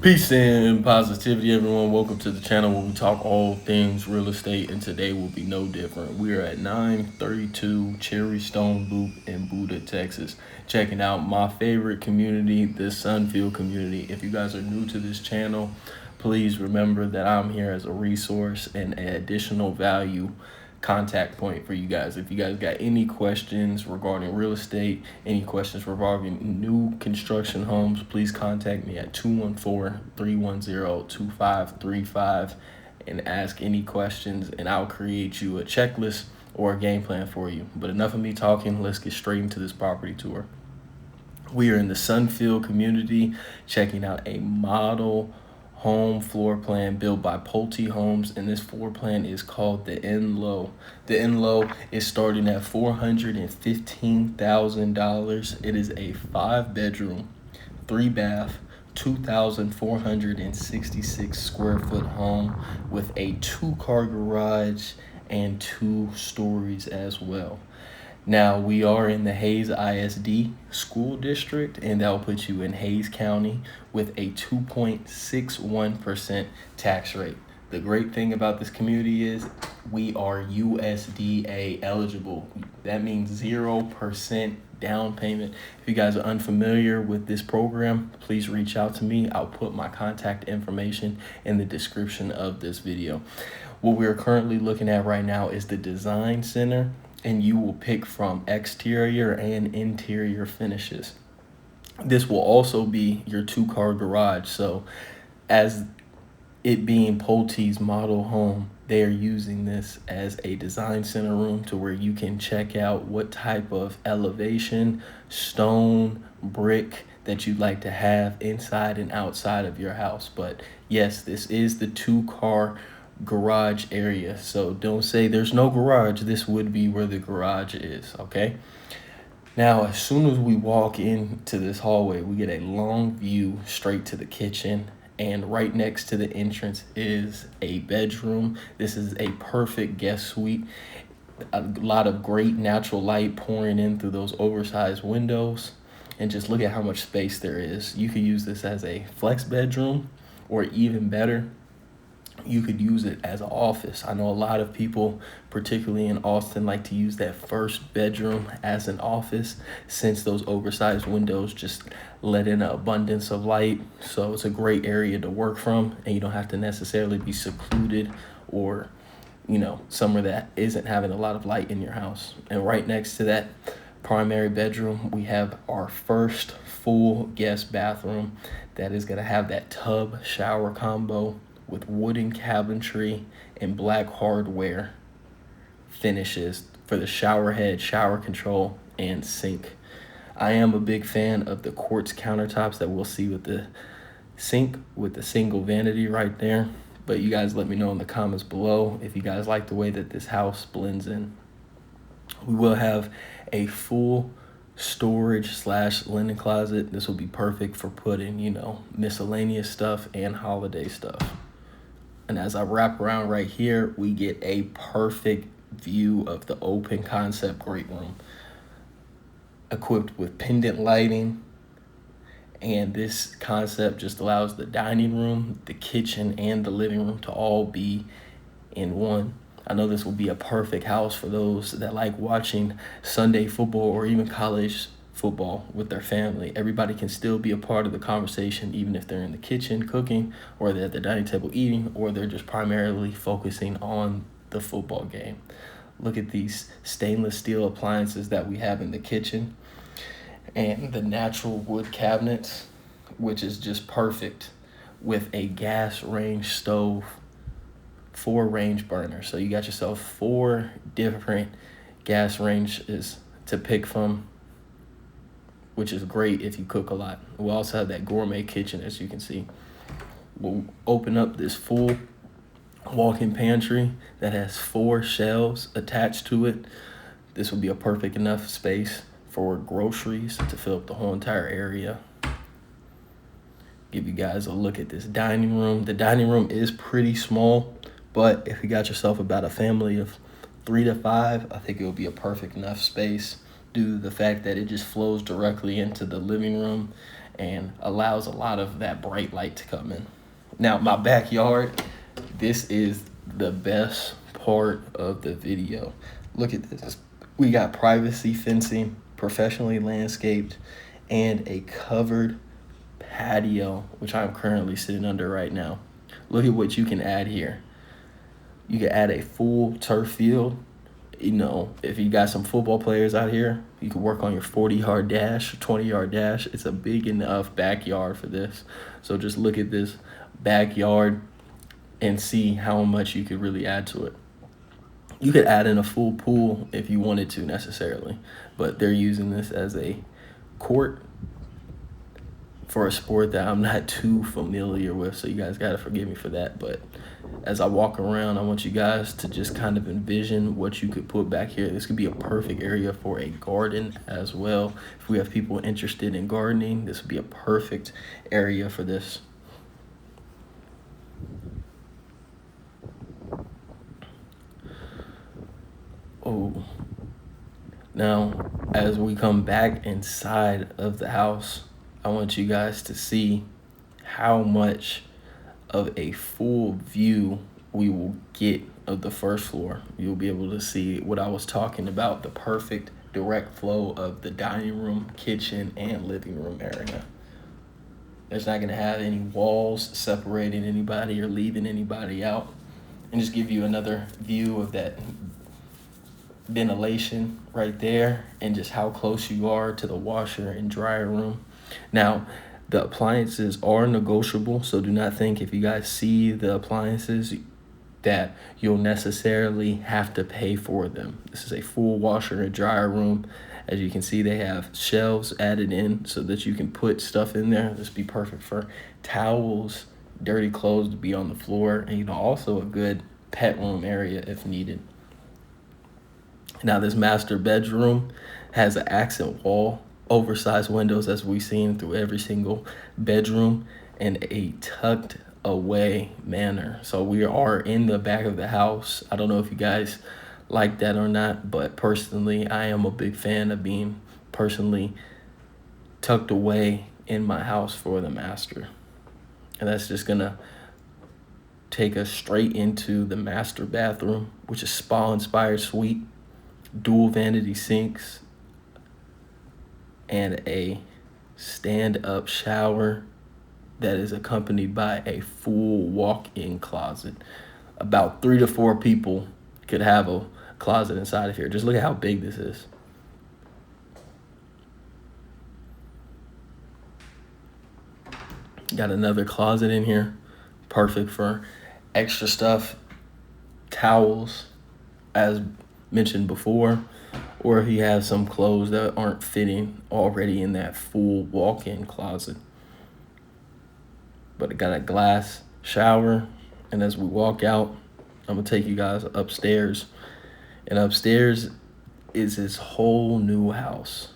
Peace and positivity, everyone. Welcome to the channel where we talk all things real estate, and today will be no different. We are at 932 Cherry Stone Loop in Buda, Texas, checking out my favorite community, the Sunfield community. If you guys are new to this channel, please remember that I'm here as a resource and an additional value contact point for you guys. If you guys got any questions regarding real estate, any questions regarding new construction homes, please contact me at 214-310-2535 and ask any questions, and I'll create you a checklist or a game plan for you. But enough of me talking, let's get straight into this property tour. We are in the Sunfield community, checking out a model home floor plan built by Pulte Homes, and this floor plan is called the N-Low. The N-Low is starting at $415,000. It is a 5-bedroom, 3-bath, 2,466 square foot home with a 2-car garage and 2 stories as well. Now, we are in the Hayes ISD school district, and that will put you in Hayes County with a 2.61% tax rate. The great thing about this community is we are USDA eligible. That means 0% down payment. If you guys are unfamiliar with this program, please reach out to me. I'll put my contact information in the description of this video. What we're currently looking at right now is the design center, and you will pick from exterior and interior finishes. This will also be your 2-car garage. So as it being Pulte's model home, they are using this as a design center room to where you can check out what type of elevation, stone, brick that you'd like to have inside and outside of your house. But yes, this is the 2-car garage area, so don't say there's no garage. This would be where the garage is. Okay, now as soon as we walk into this hallway, we get a long view straight to the kitchen, and right next to the entrance is a bedroom. This is a perfect guest suite. A lot of great natural light pouring in through those oversized windows, and just look at how much space there is. You could use this as a flex bedroom, or even better, you could use it as an office. I know a lot of people, particularly in Austin, like to use that first bedroom as an office, since those oversized windows just let in an abundance of light. So it's a great area to work from, and you don't have to necessarily be secluded or, somewhere that isn't having a lot of light in your house. And right next to that primary bedroom, we have our first full guest bathroom that is going to have that tub shower combo with wooden cabinetry and black hardware finishes for the shower head, shower control, and sink. I am a big fan of the quartz countertops that we'll see with the sink with the single vanity right there. But you guys let me know in the comments below if you guys like the way that this house blends in. We will have a full storage / linen closet. This will be perfect for putting, miscellaneous stuff and holiday stuff. And as I wrap around right here, we get a perfect view of the open concept great room, equipped with pendant lighting. And this concept just allows the dining room, the kitchen, and the living room to all be in one. I know this will be a perfect house for those that like watching Sunday football or even college football with their family. Everybody can still be a part of the conversation, even if they're in the kitchen cooking, or they're at the dining table eating, or they're just primarily focusing on the football game. Look at these stainless steel appliances that we have in the kitchen, and the natural wood cabinets, which is just perfect, with a gas range stove, 4 range burners. So you got yourself 4 different gas ranges to pick from, which is great if you cook a lot. We'll also have that gourmet kitchen, as you can see. We'll open up this full walk-in pantry that has 4 shelves attached to it. This will be a perfect enough space for groceries to fill up the whole entire area. Give you guys a look at this dining room. The dining room is pretty small, but if you got yourself about a family of 3 to 5, I think it will be a perfect enough space. due to the fact that it just flows directly into the living room and allows a lot of that bright light to come in. Now, my backyard, this is the best part of the video. Look at this. We got privacy fencing, professionally landscaped, and a covered patio, which I'm currently sitting under right now. Look at what you can add here. You can add a full turf field. You know, if you got some football players out here, you can work on your 40-yard dash, 20-yard dash. It's a big enough backyard for this. So just look at this backyard and see how much you could really add to it. You could add in a full pool if you wanted to necessarily, but they're using this as a court for a sport that I'm not too familiar with, so you guys got to forgive me for that. But as I walk around, I want you guys to just kind of envision what you could put back here. This could be a perfect area for a garden as well. If we have people interested in gardening, this would be a perfect area for this. Oh, now as we come back inside of the house, I want you guys to see how much of a full view we will get of the first floor. You'll be able to see what I was talking about, the perfect direct flow of the dining room, kitchen, and living room area. There's not gonna have any walls separating anybody or leaving anybody out. And just give you another view of that ventilation right there and just how close you are to the washer and dryer room. Now, the appliances are negotiable, so do not think if you guys see the appliances that you'll necessarily have to pay for them. This is a full washer and dryer room. As you can see, they have shelves added in so that you can put stuff in there. This would be perfect for towels, dirty clothes to be on the floor, and also a good pet room area if needed. Now, this master bedroom has an accent wall, oversized windows as we've seen through every single bedroom, and a tucked away manner. So we are in the back of the house. I don't know if you guys like that or not, but personally, I am a big fan of being personally tucked away in my house for the master. And that's just gonna take us straight into the master bathroom, which is spa-inspired suite, dual vanity sinks, and a stand-up shower that is accompanied by a full walk-in closet. About 3 to 4 people could have a closet inside of here. Just look at how big this is. Got another closet in here, perfect for extra stuff, towels, as mentioned before, or if you have some clothes that aren't fitting already in that full walk-in closet. But it got a glass shower, and as we walk out, I'm gonna take you guys upstairs. And upstairs is this whole new house.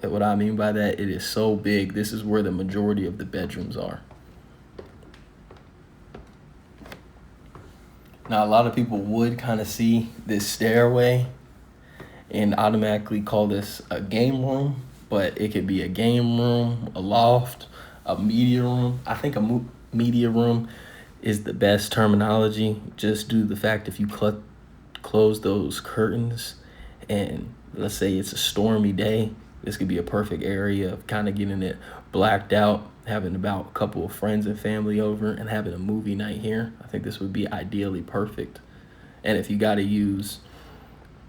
And what I mean by that, it is so big. This is where the majority of the bedrooms are. Now, a lot of people would kind of see this stairway and automatically call this a game room, but it could be a game room, a loft, a media room. I think a media room is the best terminology, just due to the fact if you close those curtains and let's say it's a stormy day, this could be a perfect area of kind of getting it blacked out, having about a couple of friends and family over and having a movie night here. I think this would be ideally perfect. And if you got to use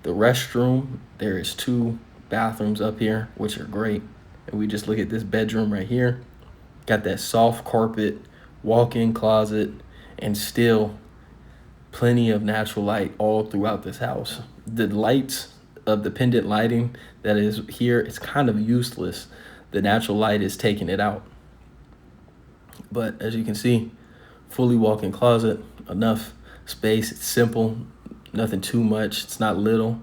the restroom, there is 2 bathrooms up here, which are great. And we just look at this bedroom right here. Got that soft carpet, walk-in closet, and still plenty of natural light all throughout this house. The lights of the pendant lighting that is here, it's kind of useless. The natural light is taking it out. But as you can see, fully walk-in closet, enough space. It's simple, nothing too much. It's not little.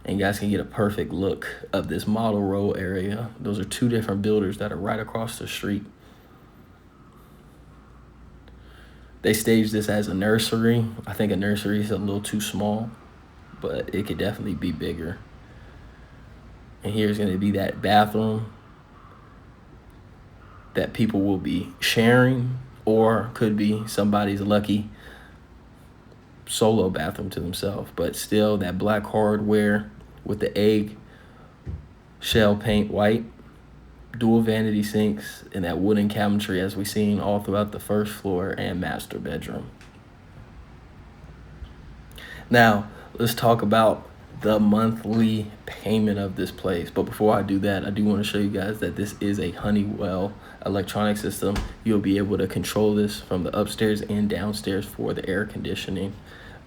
And you guys can get a perfect look of this model row area. Those are 2 different builders that are right across the street. They staged this as a nursery. I think a nursery is a little too small, but it could definitely be bigger. And here's going to be that bathroom that people will be sharing, or could be somebody's lucky solo bathroom to themselves. But still, that black hardware with the egg shell paint white, dual vanity sinks, and that wooden cabinetry as we've seen all throughout the first floor and master bedroom. Now, let's talk about the monthly payment of this place. But before I do that, I do want to show you guys that this is a Honeywell electronic system. You'll be able to control this from the upstairs and downstairs for the air conditioning.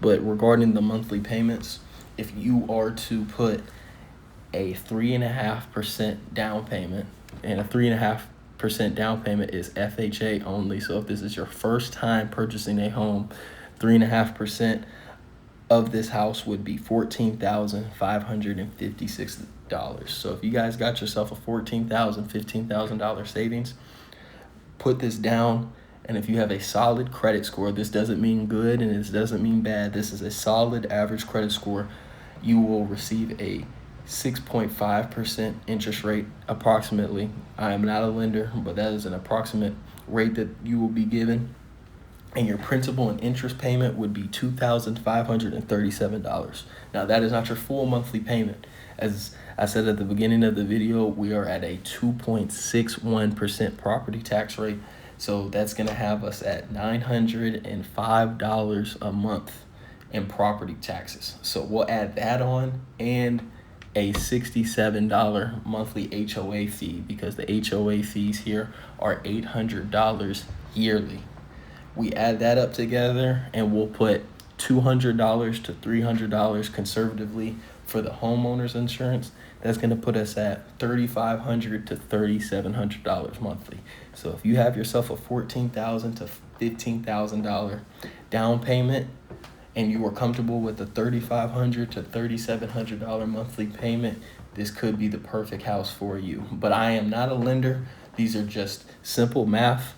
But regarding the monthly payments, if you are to put a 3.5% down payment, and a 3.5% down payment is FHA only. So if this is your first time purchasing a home, 3.5% of this house would be $14,556. So if you guys got yourself a $14,000, $15,000 savings, put this down. And if you have a solid credit score, this doesn't mean good and this doesn't mean bad. This is a solid average credit score. You will receive a 6.5% interest rate approximately. I am not a lender, but that is an approximate rate that you will be given. And your principal and interest payment would be $2,537. Now, that is not your full monthly payment. As I said at the beginning of the video, we are at a 2.61% property tax rate. So that's going to have us at $905 a month in property taxes. So we'll add that on, and a $67 monthly HOA fee, because the HOA fees here are $800 yearly. We add that up together and we'll put $200 to $300 conservatively for the homeowner's insurance. That's going to put us at $3,500 to $3,700 monthly. So if you have yourself a $14,000 to $15,000 down payment, and you are comfortable with the $3,500 to $3,700 monthly payment, this could be the perfect house for you. But I am not a lender. These are just simple math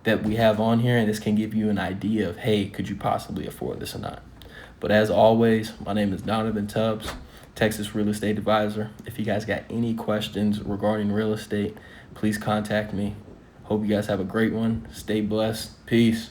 that we have on here, and this can give you an idea of, hey, could you possibly afford this or not? But as always, my name is Donovan Tubbs, Texas Real Estate Advisor. If you guys got any questions regarding real estate, please contact me. Hope you guys have a great one. Stay blessed. Peace.